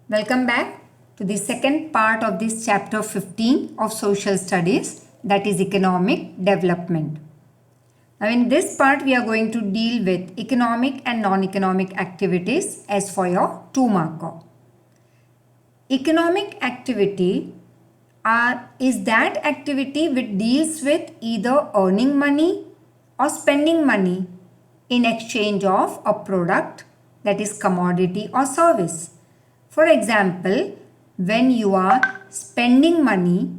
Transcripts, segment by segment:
Welcome back to the second part of this chapter 15 of social studies, that is economic development. Now in this part we are going to deal with economic and non-economic activities as for your 2 marker. Economic activity is that activity which deals with either earning money or spending money in exchange of a product, that is commodity or service. For example, when you are spending money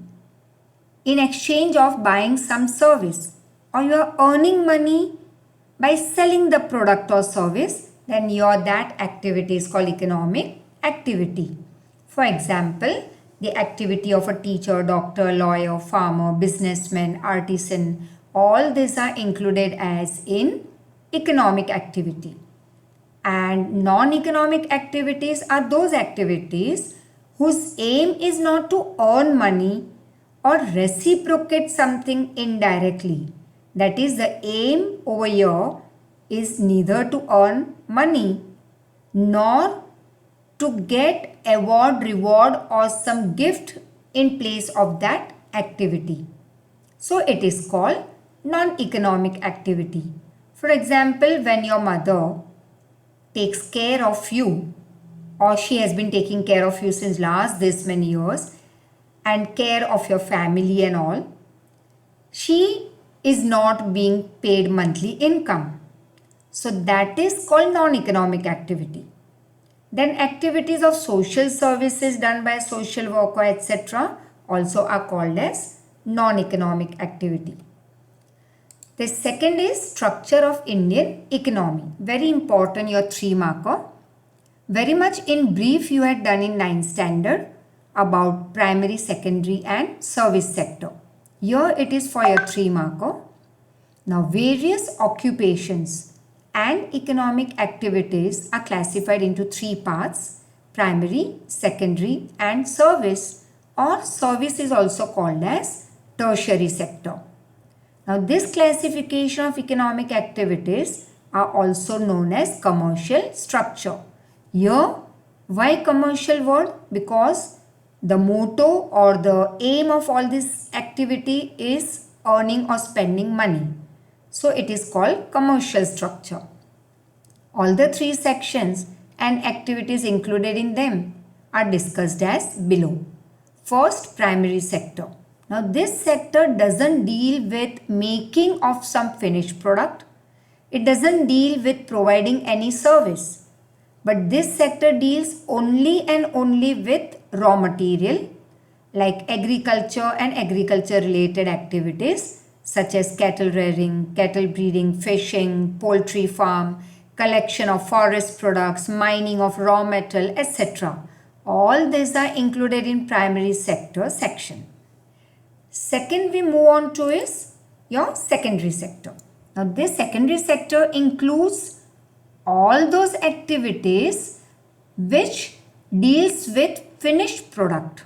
in exchange of buying some service, or you are earning money by selling the product or service, then that activity is called economic activity. For example, the activity of a teacher, doctor, lawyer, farmer, businessman, artisan, all these are included as in economic activity. And non-economic activities are those activities whose aim is not to earn money or reciprocate something indirectly. That is, the aim over here is neither to earn money nor to get award, reward or some gift in place of that activity. So it is called non-economic activity. For example, when your mother takes care of you, or she has been taking care of you since last this many years, and care of your family and all, she is not being paid monthly income. So that is called non-economic activity. Then activities of social services done by a social worker, etc. also are called as non-economic activity. The second is structure of Indian economy. Very important, your 3 marker. Very much in brief you had done in 9th standard about primary, secondary and service sector. Here it is for your 3 marker. Now various occupations and economic activities are classified into 3 parts: primary, secondary and service, or service is also called as tertiary sector. Now this classification of economic activities are also known as commercial structure. Here, why commercial word? Because the motto or the aim of all this activity is earning or spending money. So it is called commercial structure. All the 3 sections and activities included in them are discussed as below. First, primary sector. Now this sector doesn't deal with making of some finished product. It doesn't deal with providing any service. But this sector deals only and only with raw material like agriculture and agriculture related activities such as cattle rearing, cattle breeding, fishing, poultry farm, collection of forest products, mining of raw metal, etc. All these are included in primary sector section. Second we move on to is your secondary sector. Now this secondary sector includes all those activities which deals with finished product.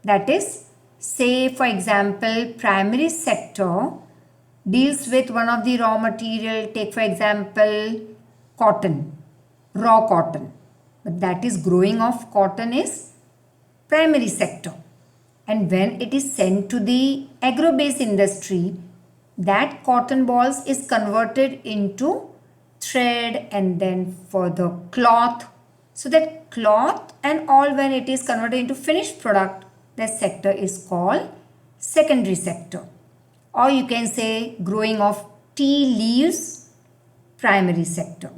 That is, say for example, primary sector deals with one of the raw material, take for example cotton, raw cotton. But that is growing of cotton is primary sector. And when it is sent to the agro-based industry, that cotton balls is converted into thread and then further cloth. So that cloth and all, when it is converted into finished product, that sector is called secondary sector. Or you can say growing of tea leaves, primary sector.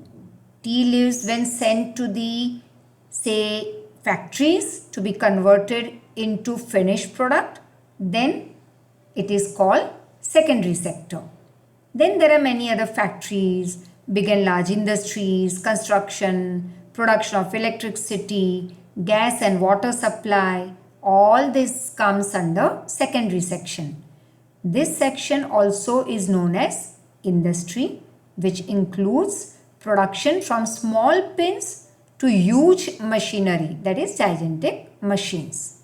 Tea leaves when sent to the say factories to be converted into finished product, then it is called secondary sector. Then there are many other factories, big and large industries, construction, production of electricity, gas and water supply. All this comes under secondary section. This section also is known as industry, which includes production from small pins to huge machinery, that is gigantic machines.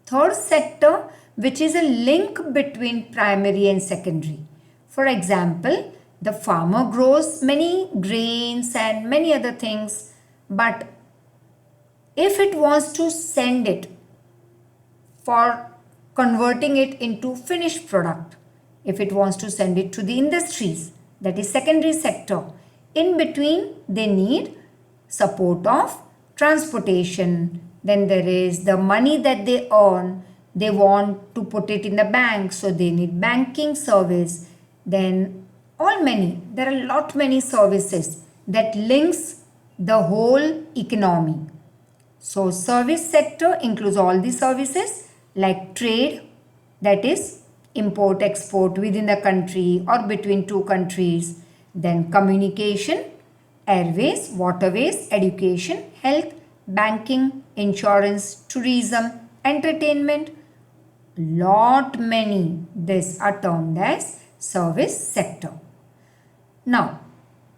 Third sector, which is a link between primary and secondary. For example, the farmer grows many grains and many other things, but if it wants to send it for converting it into finished product, if it wants to send it to the industries, that is secondary sector, in between they need support of transportation. Then there is the money that they earn, they want to put it in the bank, so they need banking service. Then there are many services that links the whole economy. So service sector includes all the services like trade, that is import export within the country or between two countries. Then communication, airways, waterways, education, health, banking, insurance, tourism, entertainment. Many these are termed as service sector. Now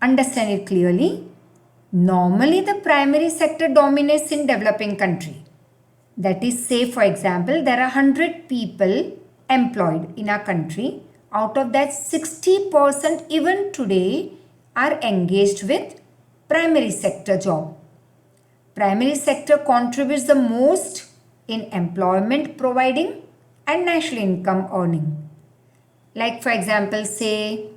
understand it clearly. Normally the primary sector dominates in developing country. That is, say for example, there are 100 people employed in our country. Out of that, 60% even today are engaged with primary sector job. Primary sector contributes the most in employment providing and national income earning. Like for example, say,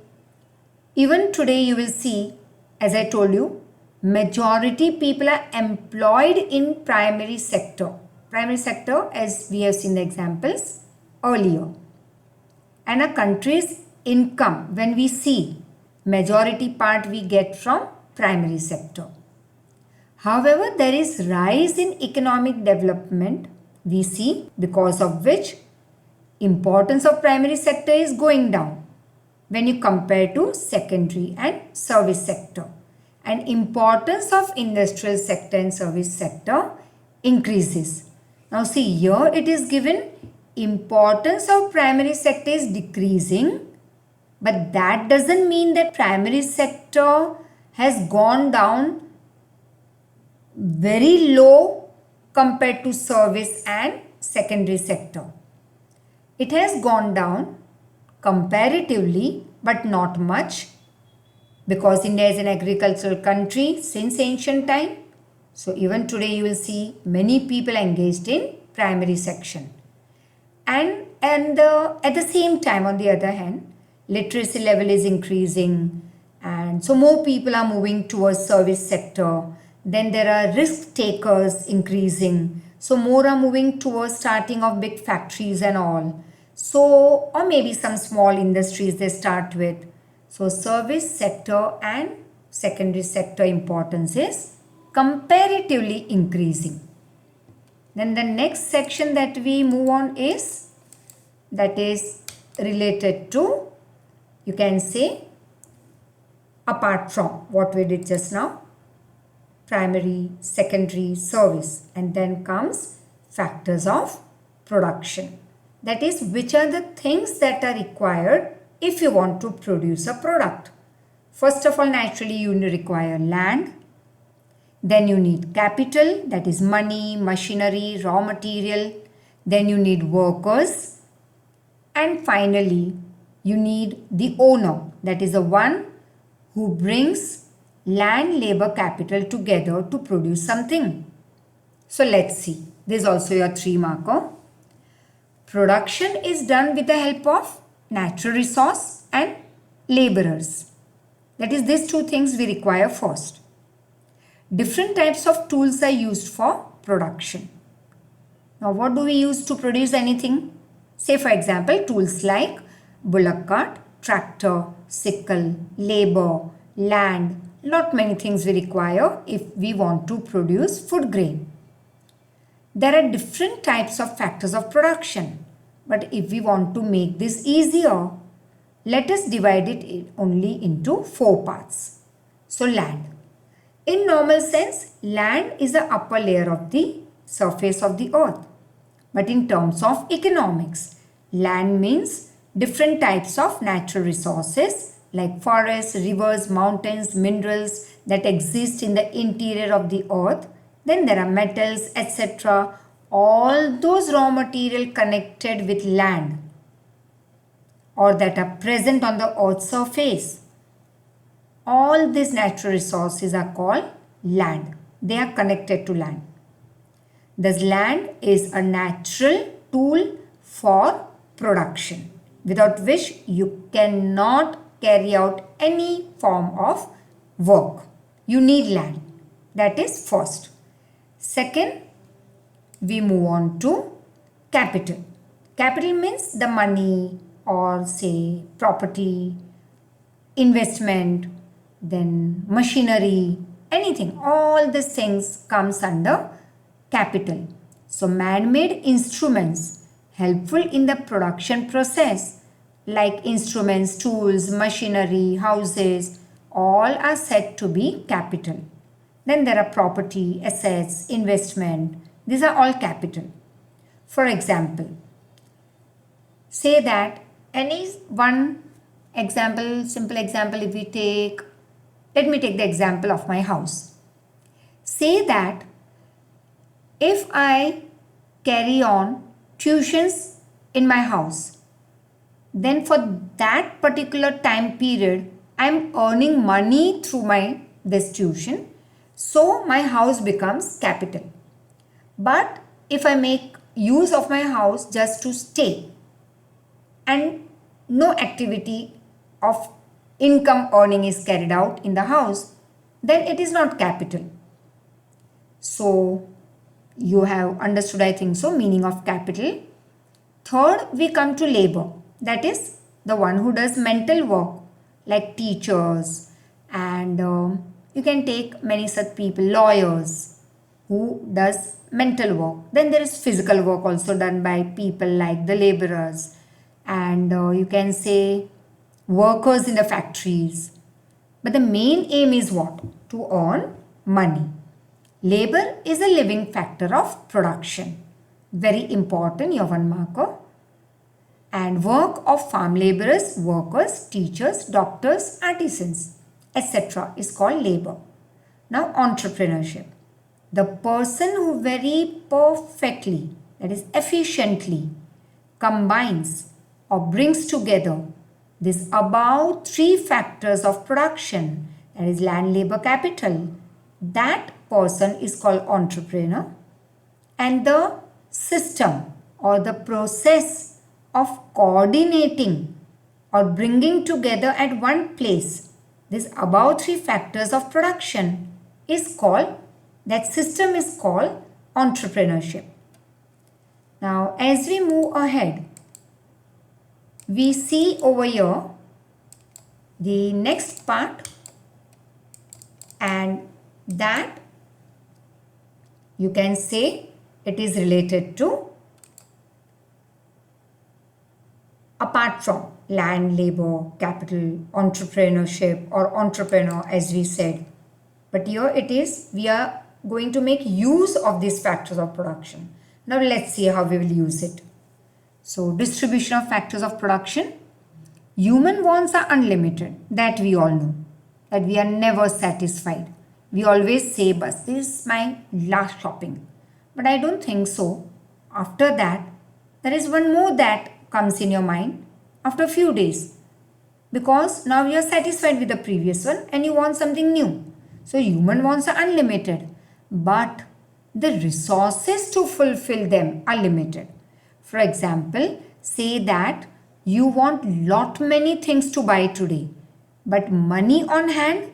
even today you will see, as I told you, majority people are employed in primary sector. Primary sector, as we have seen the examples earlier. And a country's income, when we see, majority part we get from primary sector. However, there is rise in economic development we see, because of which importance of primary sector is going down when you compare to secondary and service sector. And importance of industrial sector and service sector increases. Now see, here it is given importance of primary sector is decreasing, but that doesn't mean that primary sector has gone down very low compared to service and secondary sector. It has gone down comparatively, but not much, because India is an agricultural country since ancient time. So even today you will see many people engaged in primary section. And at the same time, on the other hand, literacy level is increasing, and so more people are moving towards service sector. Then there are risk takers increasing, so more are moving towards starting of big factories and all. So, or maybe some small industries they start with. So service sector and secondary sector importance is comparatively increasing. Then the next section that we move on is, that is related to, you can say, apart from what we did just now, primary, secondary, service, and then comes factors of production. That is, which are the things that are required if you want to produce a product. First of all, naturally you require land. Then you need capital, that is money, machinery, raw material. Then you need workers. And finally, you need the owner, that is the one who brings land, labor, capital together to produce something. So let's see. This is also your 3 marker. Production is done with the help of natural resource and laborers. That is, these 2 things we require first. Different types of tools are used for production. Now, what do we use to produce anything? Say for example, tools like bullock cart, tractor, sickle, labor, land. Not many things we require if we want to produce food grain. There are different types of factors of production, but if we want to make this easier, let us divide it only into 4 parts. So land. In normal sense, land is the upper layer of the surface of the earth. But in terms of economics, land means different types of natural resources like forests, rivers, mountains, minerals that exist in the interior of the earth. Then there are metals, etc. All those raw material connected with land or that are present on the earth's surface. All these natural resources are called land. They are connected to land. Thus, land is a natural tool for production, without which you cannot carry out any form of work. You need land. That is first. Second, we move on to capital. Capital means the money or say property, investment, then machinery, anything. All these things comes under capital. So man-made instruments helpful in the production process like instruments, tools, machinery, houses, all are said to be capital. Then there are property, assets, investment. These are all capital. For example, say that any one example, simple example if we take, let me take the example of my house. Say that if I carry on tuitions in my house, then for that particular time period, I am earning money through this tuition. So my house becomes capital. But if I make use of my house just to stay and no activity of income earning is carried out in the house, then it is not capital. So you have understood, I think so, meaning of capital. Third, we come to labor. That is the one who does mental work like teachers, and you can take many such people, lawyers who does mental work. Then there is physical work also done by people like the laborers, and you can say workers in the factories. But the main aim is what? To earn money. Labor is a living factor of production. Very important, your one marker. And work of farm laborers, workers, teachers, doctors, artisans, etc. is called labor. Now entrepreneurship. The person who very perfectly, that is efficiently, combines or brings together these above three factors of production, that is land, labor, capital, that person is called entrepreneur. And the system or the process of coordinating or bringing together at one place this above three factors of production is called, that system is called entrepreneurship. Now as we move ahead, we see over here the next part, and that you can say it is related to, apart from land, labor, capital, entrepreneurship or entrepreneur as we said. But here it is, we are going to make use of these factors of production. Now let's see how we will use it. So distribution of factors of production. Human wants are unlimited, that we all know, that we are never satisfied. We always say, "Bas, this is my last shopping." But I don't think so. After that, there is one more that comes in your mind after a few days, because now you are satisfied with the previous one and you want something new. So human wants are unlimited, but the resources to fulfill them are limited. For example, say that you want lot many things to buy today, but money on hand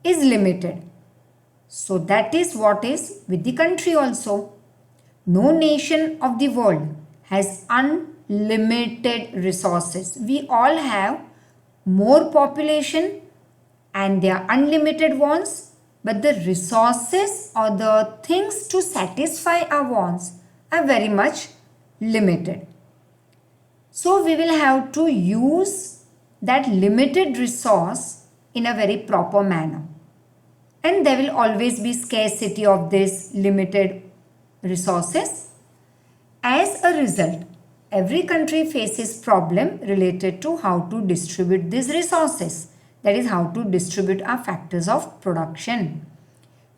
is limited. So that is what is with the country also. No nation of the world has unlimited resources. We all have more population and their unlimited wants, but the resources or the things to satisfy our wants are very much limited. So we will have to use that limited resource in a very proper manner. And there will always be scarcity of these limited resources. As a result, every country faces problem related to how to distribute these resources. That is, how to distribute our factors of production.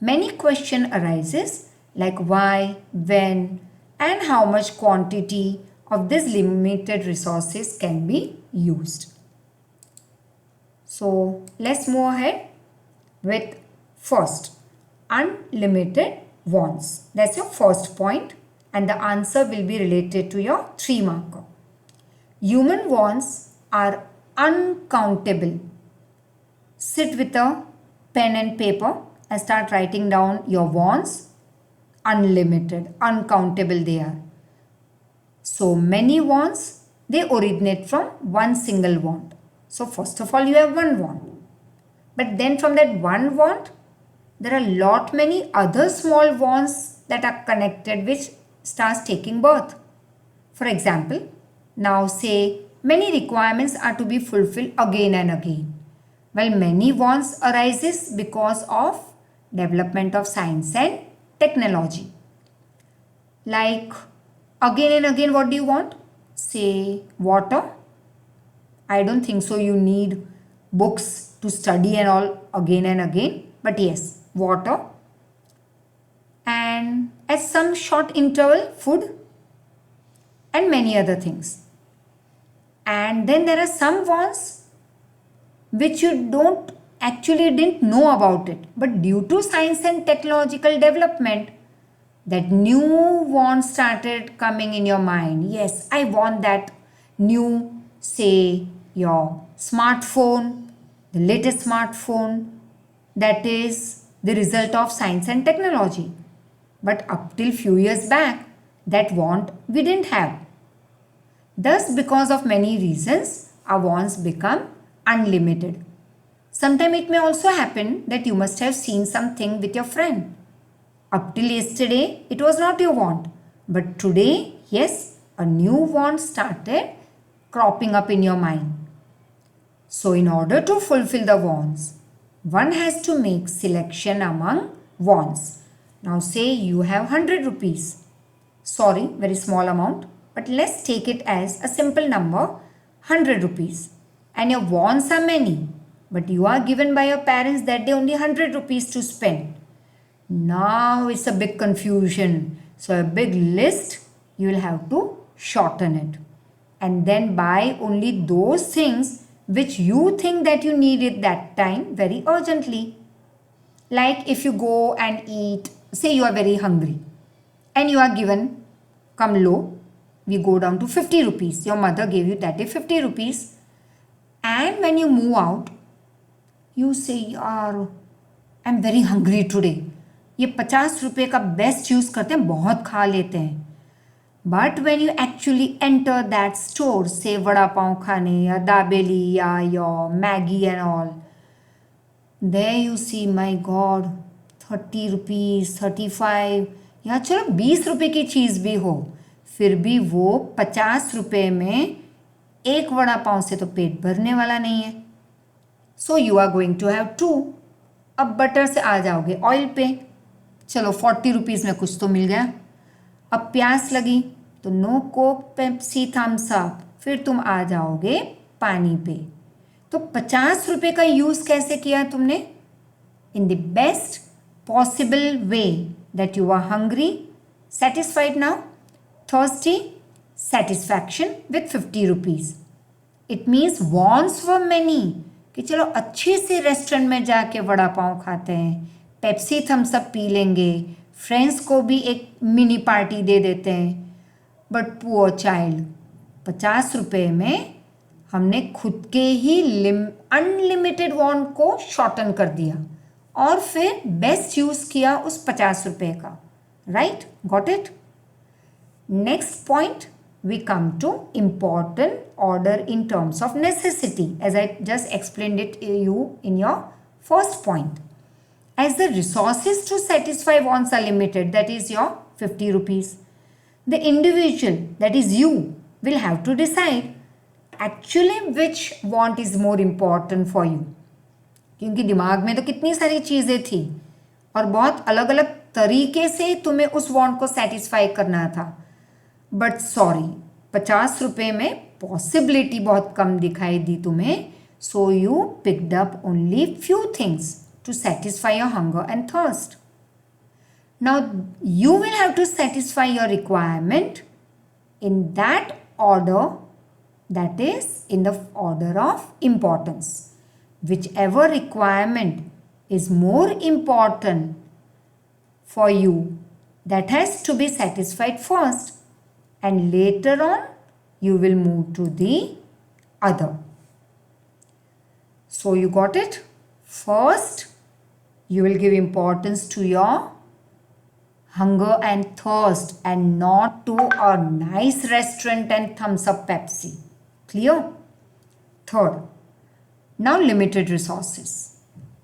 Many questions arises like why, when, and how much quantity of these limited resources can be used. So let's move ahead with first, unlimited wants. That's your first point, and the answer will be related to your 3 marker. Human wants are uncountable. Sit with a pen and paper and start writing down your wants. Unlimited, uncountable they are. So many wants, they originate from one single want. So first of all, you have one want. But then from that one want, there are lot many other small wants that are connected which starts taking birth. For example, now say many requirements are to be fulfilled again and again. Well, many wants arises because of development of science and technology. Like again and again, what do you want? Say water. I don't think so you need books to study and all again and again. But yes, water. And at some short interval, food. And many other things. And then there are some wants which you didn't know about it. But due to science and technological development, that new want started coming in your mind. Yes, I want that new, say, your smartphone, the latest smartphone, that is the result of science and technology. But up till few years back, that want we didn't have. Thus, because of many reasons, our wants become unlimited. Sometimes it may also happen that you must have seen something with your friend. Up till yesterday, it was not your want. But today, yes, a new want started cropping up in your mind. So, in order to fulfill the wants, one has to make selection among wants. Now, say you have 100 rupees. Sorry, very small amount. But let's take it as a simple number, 100 rupees. And your wants are many. But you are given by your parents that day only 100 rupees to spend. Now it's a big confusion. So a big list, you will have to shorten it. And then buy only those things which you think that you need at that time very urgently. Like if you go and eat, say you are very hungry and you are given, come low, we go down to 50 rupees. Your mother gave you that day 50 rupees. And when you move out, you say, I'm very hungry today. ये 50 रुपए का best use करते हैं, बहुत खा लेते हैं. But when you actually enter that store, से वड़ा पाव खाने या दाबेली या your Maggi and all, there you see my God 30 rupees 35, या चलो 20 रुपए की चीज़ भी हो, फिर भी वो 50 रुपए में एक वड़ा पाव से तो पेट भरने वाला नहीं है. So you are going to have 2. अब बटर से आ जाओगे ऑयल पे, चलो 40 रुपीज़ में कुछ तो मिल गया. अब प्यास लगी तो no Coke Pepsi Thums Up, फिर तुम आ जाओगे पानी पे. तो 50 रुपए का यूज़ कैसे किया तुमने? In the best possible way that you are hungry, satisfied now, thirsty, satisfaction with 50 rupees. It means wants were many कि चलो अच्छे से रेस्टोरेंट में जाके वड़ा पाव खाते हैं, पेप्सी थम्स अप पी लेंगे, फ्रेंड्स को भी एक मिनी पार्टी दे देते हैं. बट पुअर चाइल्ड, 50 रुपए में हमने खुद के ही अनलिमिटेड वॉन्ट को शॉर्टन कर दिया और फिर बेस्ट यूज़ किया उस 50 रुपए का. Right, got it? Next point, we come to important order in terms of necessity, as I just explained it to you in your first point. As the resources to satisfy wants are limited, that is your 50 rupees, the individual, that is you, will have to decide actually which want is more important for you. क्योंकि दिमाग में तो कितनी सारी चीज़ें थी और बहुत अलग अलग तरीके से तुम्हें उस want को satisfy करना था. बट सॉरी, 50 रुपए में पॉसिबिलिटी बहुत कम दिखाई दी तुम्हें. So you picked up only few things to satisfy your hunger and thirst. Now you will have to satisfy your requirement in that order, that is in the order of importance. Whichever requirement is more important for you That has to be satisfied first, and later on you will move to the other. So you got it? First, you will give importance to your hunger and thirst and not to a nice restaurant and thumbs up Pepsi. Clear? Third, now limited resources.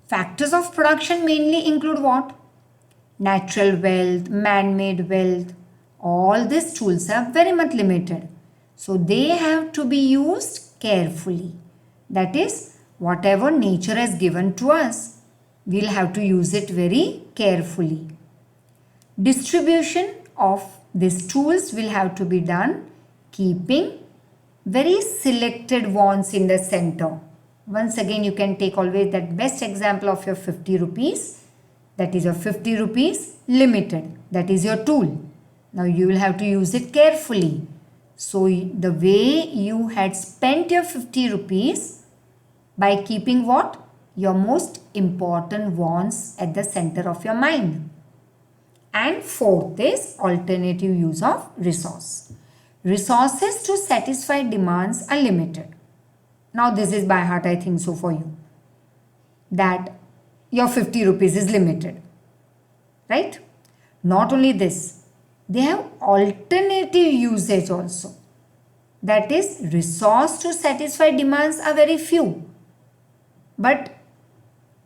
Factors of production mainly include what? Natural wealth, man-made wealth. All these tools are very much limited. So they have to be used carefully. That is, whatever nature has given to us, we'll have to use it very carefully. Distribution of these tools will have to be done keeping very selected wants in the center. Once again, you can take always that best example of your 50 rupees. That is your 50 rupees limited. That is your tool. Now you will have to use it carefully. So the way you had spent your 50 rupees by keeping what? Your most important wants at the center of your mind. And fourth is alternative use of resource. Resources to satisfy demands are limited. Now this is by heart, I think so for you. That your 50 rupees is limited. Right? Not only this, they have alternative usage also. That is, resource to satisfy demands are very few. But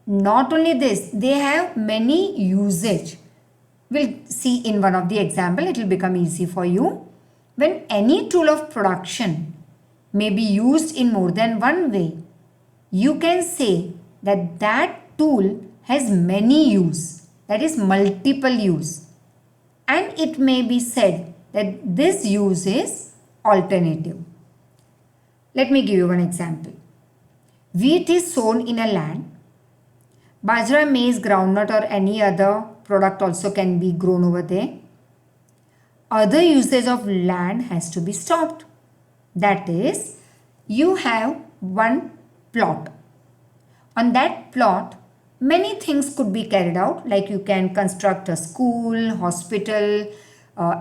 not only this, they have many usage. We'll see in one of the example, it will become easy for you. When any tool of production may be used in more than one way, you can say that that tool has many use, that is multiple use. And it may be said that this use is alternative. Let me give you one example. Wheat is sown in a land. Bajra, maize, groundnut or any other product also can be grown over there. Other usage of land has to be stopped. That is, you have one plot. On that plot, many things could be carried out, like you can construct a school, hospital,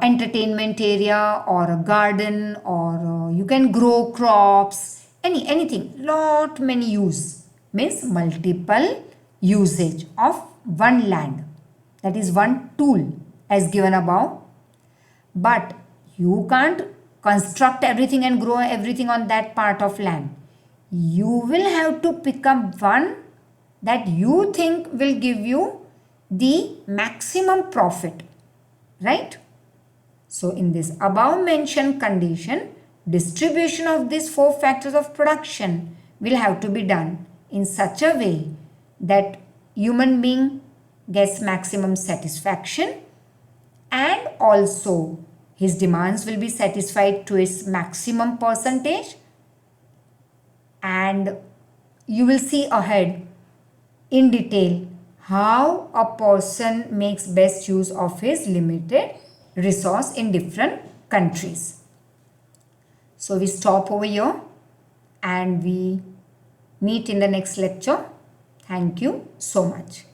entertainment area or a garden, or you can grow crops, anything. Lot many use means multiple usage of one land. That is one tool as given above. But you can't construct everything and grow everything on that part of land. You will have to pick up one that you think will give you the maximum profit. Right? So in this above mentioned condition, distribution of these four factors of production will have to be done in such a way that human being gets maximum satisfaction and also his demands will be satisfied to its maximum percentage, and you will see ahead in detail how a person makes best use of his limited resource in different countries. So we stop over here and we meet in the next lecture. Thank you so much.